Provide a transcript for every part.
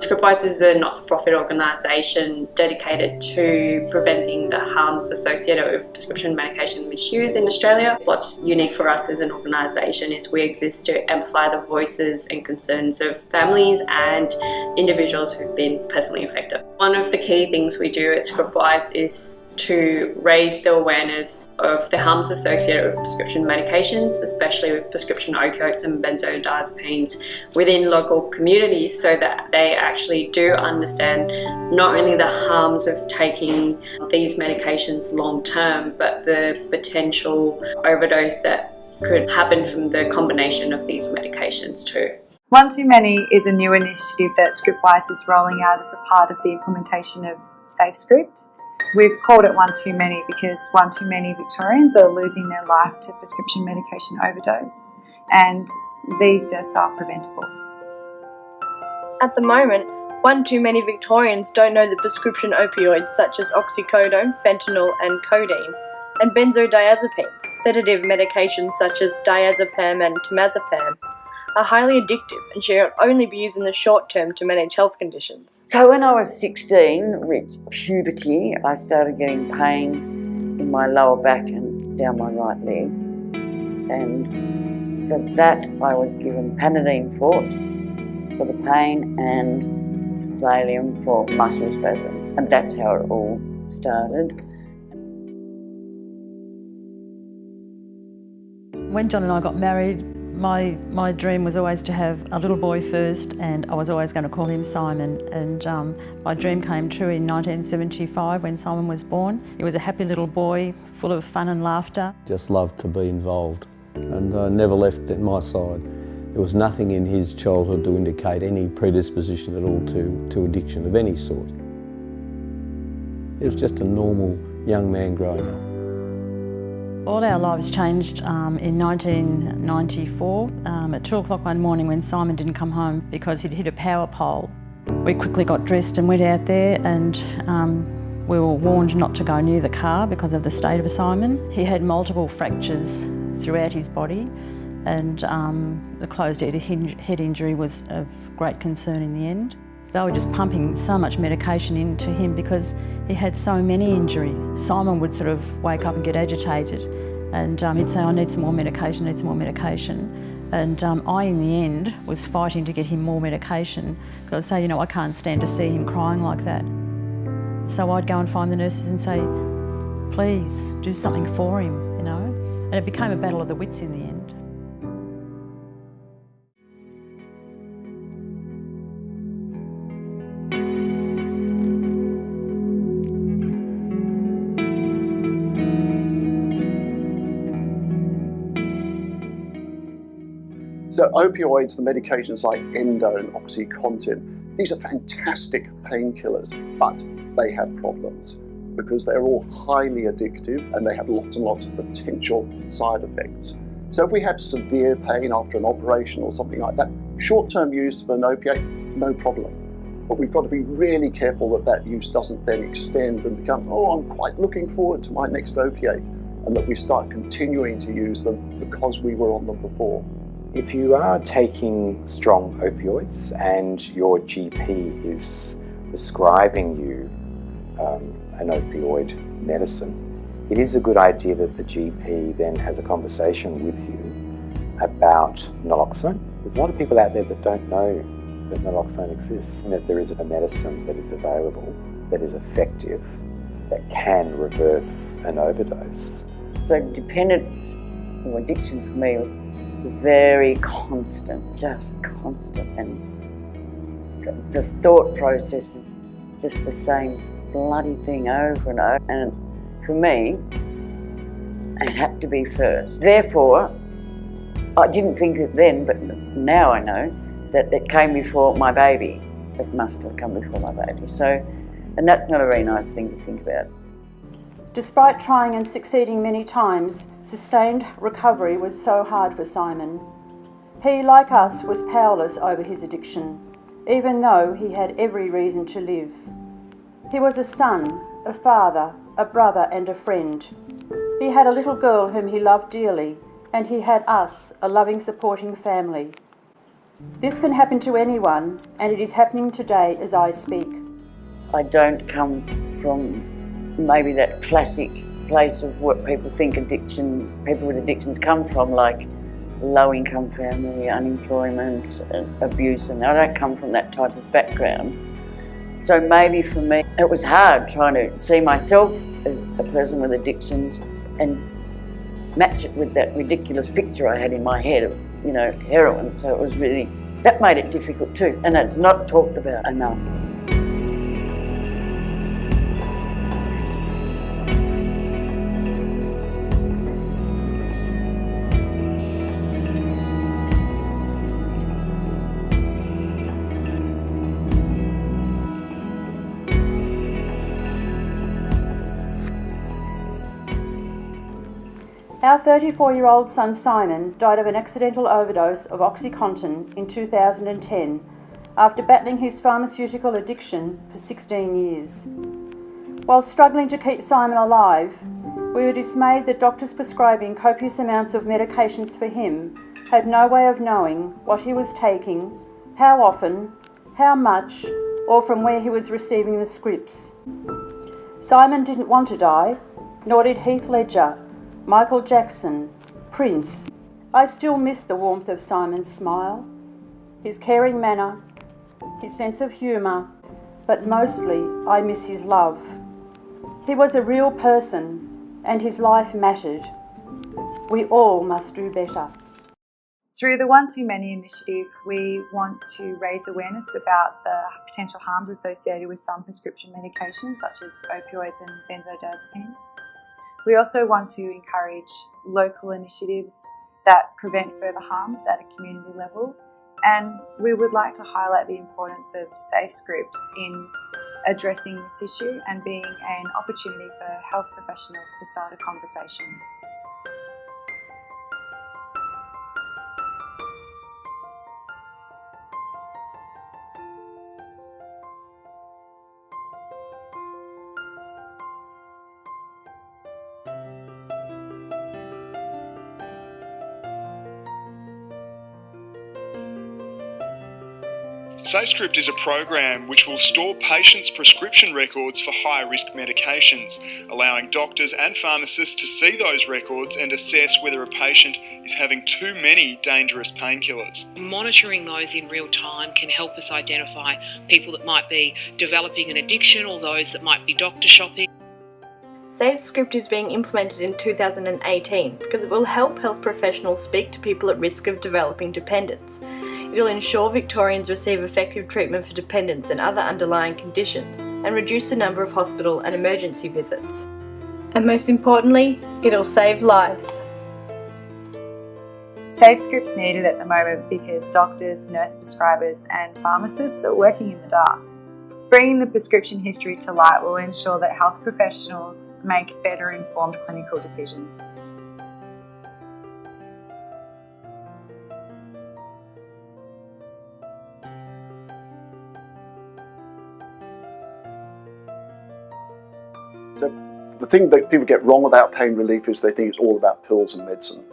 ScriptWise is a not-for-profit organisation dedicated to preventing the harms associated with prescription medication misuse in Australia. What's unique for us as an organisation is we exist to amplify the voices and concerns of families and individuals who've been personally affected. One of the key things we do at ScriptWise is to raise the awareness of the harms associated with prescription medications, especially with prescription opioids and benzodiazepines within local communities, so that they actually do understand not only the harms of taking these medications long term, but the potential overdose that could happen from the combination of these medications too. One Too Many is a new initiative that ScriptWise is rolling out as a part of the implementation of SafeScript. We've called it One Too Many because one too many Victorians are losing their life to prescription medication overdose, and these deaths are preventable. At the moment, one too many Victorians don't know the prescription opioids such as oxycodone, fentanyl and codeine, and benzodiazepines, sedative medications such as diazepam and temazepam, are highly addictive and should only be used in the short term to manage health conditions. So when I was 16, reached puberty, I started getting pain in my lower back and down my right leg. And for that I was given Panadine Forte for the pain and Valium for muscle spasm. And that's how it all started. When John and I got married, my dream was always to have a little boy first, and I was always going to call him Simon. And my dream came true in 1975 when Simon was born. He was a happy little boy, full of fun and laughter. Just loved to be involved and never left at my side. There was nothing in his childhood to indicate any predisposition at all to addiction of any sort. He was just a normal young man growing up. All our lives changed in 1994 at 2 o'clock one morning when Simon didn't come home because he'd hit a power pole. We quickly got dressed and went out there, and we were warned not to go near the car because of the state of Simon. He had multiple fractures throughout his body, and the closed head injury was of great concern in the end. They were just pumping so much medication into him because he had so many injuries. Simon would sort of wake up and get agitated, and he'd say, I need some more medication, need some more medication. And I, in the end, was fighting to get him more medication because I'd say, you know, I can't stand to see him crying like that. So I'd go and find the nurses and say, please do something for him, you know. And it became a battle of the wits in the end. So opioids, the medications like Endo and OxyContin, these are fantastic painkillers, but they have problems because they're all highly addictive and they have lots and lots of potential side effects. So if we have severe pain after an operation or something like that, short-term use of an opiate, no problem. But we've got to be really careful that that use doesn't then extend and become, oh, I'm quite looking forward to my next opiate, and that we start continuing to use them because we were on them before. If you are taking strong opioids and your GP is prescribing you an opioid medicine, it is a good idea that the GP then has a conversation with you about naloxone. There's a lot of people out there that don't know that naloxone exists, and that there is a medicine that is available, that is effective, that can reverse an overdose. So dependence or addiction for me was very constant, just constant, and the thought process is just the same bloody thing over and over, and for me it had to be first. Therefore, I didn't think it then, but now I know that it came before my baby. It must have come before my baby. So, and that's not a very nice thing to think about. Despite trying and succeeding many times, sustained recovery was so hard for Simon. He, like us, was powerless over his addiction, even though he had every reason to live. He was a son, a father, a brother and a friend. He had a little girl whom he loved dearly, and he had us, a loving, supporting family. This can happen to anyone, and it is happening today as I speak. I don't come from maybe that classic place of what people think people with addictions come from, like low-income family, unemployment, abuse, and I don't come from that type of background. So maybe for me it was hard trying to see myself as a person with addictions and match it with that ridiculous picture I had in my head of, heroin. So it was really, that made it difficult too, and it's not talked about enough. Our 34-year-old son Simon died of an accidental overdose of OxyContin in 2010 after battling his pharmaceutical addiction for 16 years. While struggling to keep Simon alive, we were dismayed that doctors prescribing copious amounts of medications for him had no way of knowing what he was taking, how often, how much, or from where he was receiving the scripts. Simon didn't want to die, nor did Heath Ledger, Michael Jackson, Prince. I still miss the warmth of Simon's smile, his caring manner, his sense of humour, but mostly I miss his love. He was a real person and his life mattered. We all must do better. Through the One Too Many initiative, we want to raise awareness about the potential harms associated with some prescription medications such as opioids and benzodiazepines. We also want to encourage local initiatives that prevent further harms at a community level, and we would like to highlight the importance of SafeScript in addressing this issue and being an opportunity for health professionals to start a conversation. SafeScript is a program which will store patients' prescription records for high-risk medications, allowing doctors and pharmacists to see those records and assess whether a patient is having too many dangerous painkillers. Monitoring those in real time can help us identify people that might be developing an addiction or those that might be doctor shopping. SafeScript is being implemented in 2018 because it will help health professionals speak to people at risk of developing dependence. It will ensure Victorians receive effective treatment for dependence and other underlying conditions and reduce the number of hospital and emergency visits. And most importantly, it'll save lives. SafeScript's needed at the moment because doctors, nurse prescribers and pharmacists are working in the dark. Bringing the prescription history to light will ensure that health professionals make better informed clinical decisions. So the thing that people get wrong about pain relief is they think it's all about pills and medicine.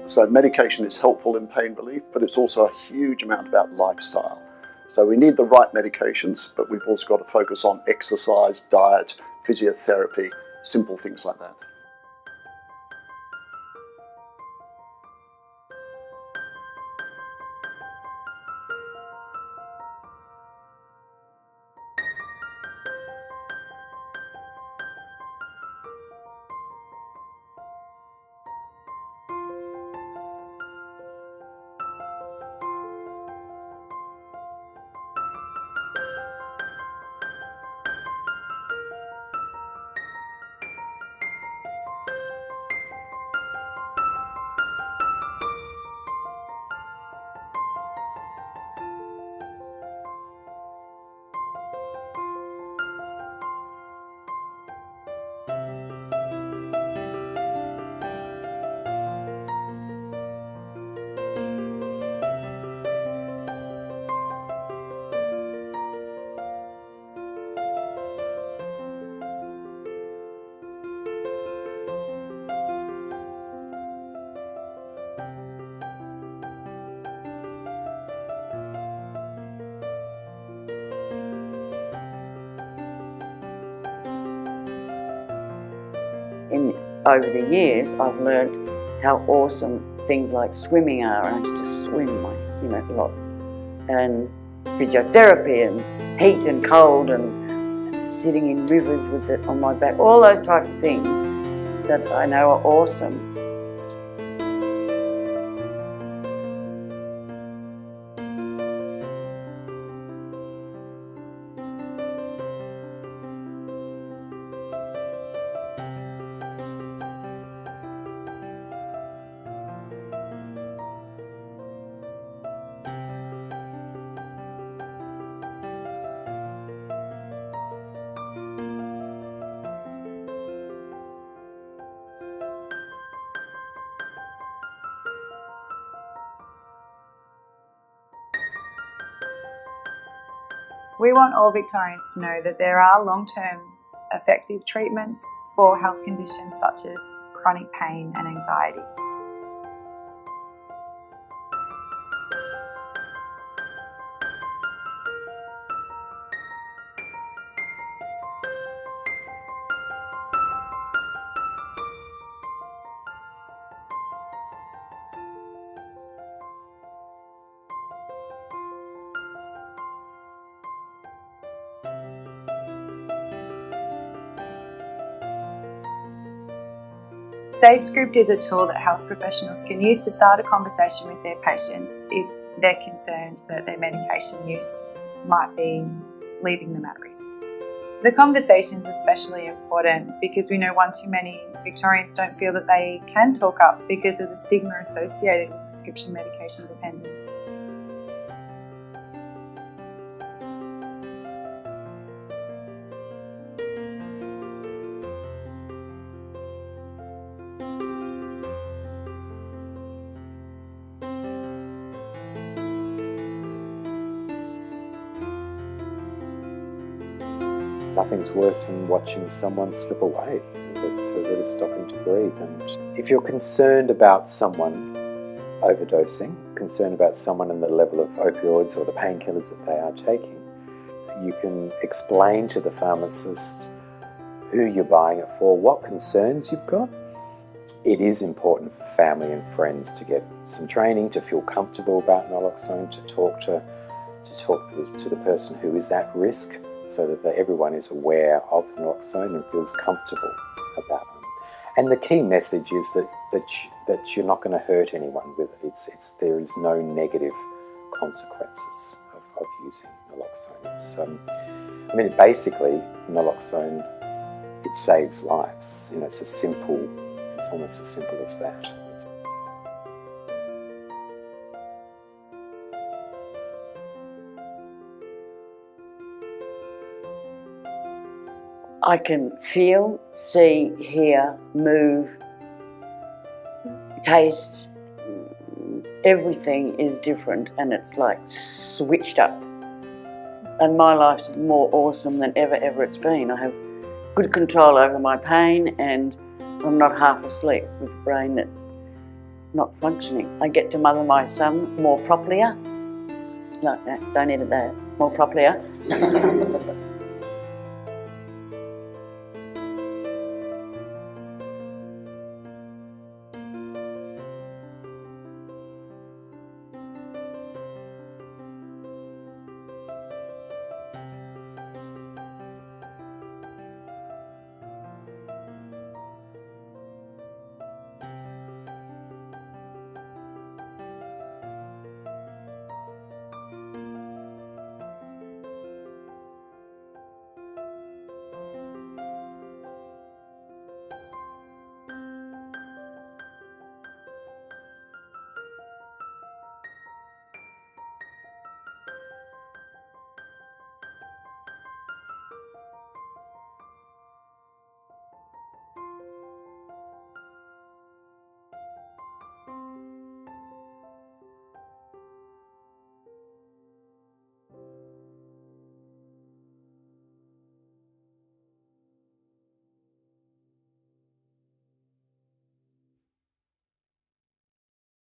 So medication is helpful in pain relief, but it's also a huge amount about lifestyle. So we need the right medications, but we've also got to focus on exercise, diet, physiotherapy, simple things like that. over the years, I've learned how awesome things like swimming are. I used to swim, lots. And physiotherapy and heat and cold and sitting in rivers with it on my back. All those type of things that I know are awesome. We want all Victorians to know that there are long-term effective treatments for health conditions such as chronic pain and anxiety. SafeScript is a tool that health professionals can use to start a conversation with their patients if they're concerned that their medication use might be leaving them at risk. The conversation is especially important because we know one too many Victorians don't feel that they can talk up because of the stigma associated with prescription medication dependence. Nothing's worse than watching someone slip away, so that is stopping to breathe. And if you're concerned about someone overdosing, concerned about someone in the level of opioids or the painkillers that they are taking, you can explain to the pharmacist who you're buying it for, what concerns you've got. It is important for family and friends to get some training, to feel comfortable about naloxone, to talk to the person who is at risk, so that everyone is aware of naloxone and feels comfortable about them. And the key message is that you're not going to hurt anyone with it. There is no negative consequences of using naloxone. Basically, naloxone, it saves lives. It's almost as simple as that. I can feel, see, hear, move, taste. Everything is different and it's like switched up. And my life's more awesome than ever it's been. I have good control over my pain and I'm not half asleep with a brain that's not functioning. I get to mother my son more properly. Like that, don't edit that, more properly.